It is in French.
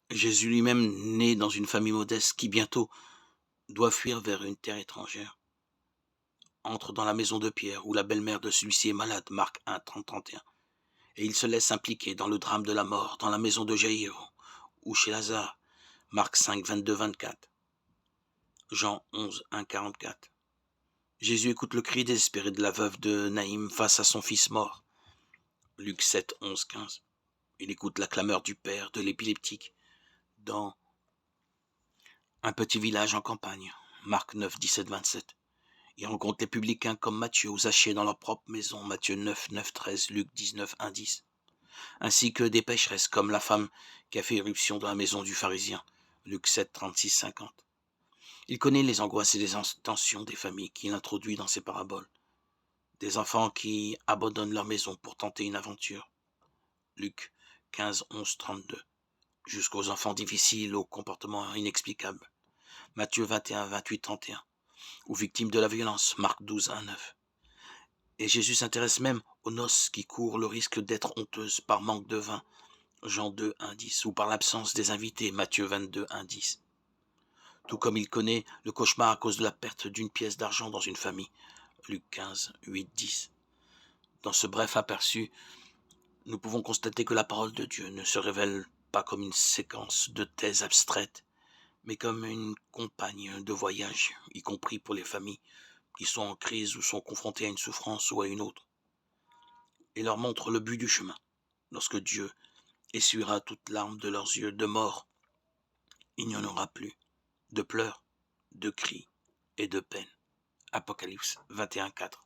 Jésus lui-même, né dans une famille modeste qui bientôt doit fuir vers une terre étrangère, entre dans la maison de Pierre où la belle-mère de celui-ci est malade, Marc 1, 30, 31. Et il se laisse impliquer dans le drame de la mort, dans la maison de Jaïr ou chez Lazare, Marc 5, 22, 24. Jean 11, 1, 44. Jésus écoute le cri désespéré de la veuve de Naïm face à son fils mort, Luc 7, 11, 15. Il écoute la clameur du père de l'épileptique dans un petit village en campagne, Marc 9, 17, 27. Il rencontre les publicains comme Matthieu ou Zachée dans leur propre maison, Matthieu 9, 9, 13, Luc 19, 1, 10. Ainsi que des pécheresses comme la femme qui a fait éruption dans la maison du pharisien, Luc 7, 36, 50. Il connaît les angoisses et les tensions des familles qu'il introduit dans ses paraboles. Des enfants qui abandonnent leur maison pour tenter une aventure, Luc 15, 11, 32. Jusqu'aux enfants difficiles au comportement inexplicable, Matthieu 21, 28, 31. Ou victimes de la violence, Marc 12, 1, 9. Et Jésus s'intéresse même aux noces qui courent le risque d'être honteuses par manque de vin, Jean 2, 1, 10, ou par l'absence des invités, Matthieu 22, 1, 10. Tout comme il connaît le cauchemar à cause de la perte d'une pièce d'argent dans une famille, Luc 15, 8, 10. Dans ce bref aperçu, nous pouvons constater que la parole de Dieu ne se révèle pas comme une séquence de thèses abstraites, mais comme une compagne de voyage, y compris pour les familles qui sont en crise ou sont confrontées à une souffrance ou à une autre, et leur montre le but du chemin. Lorsque Dieu essuiera toute larme de leurs yeux de mort, il n'y en aura plus de pleurs, de cris et de peine. Apocalypse 21, 4.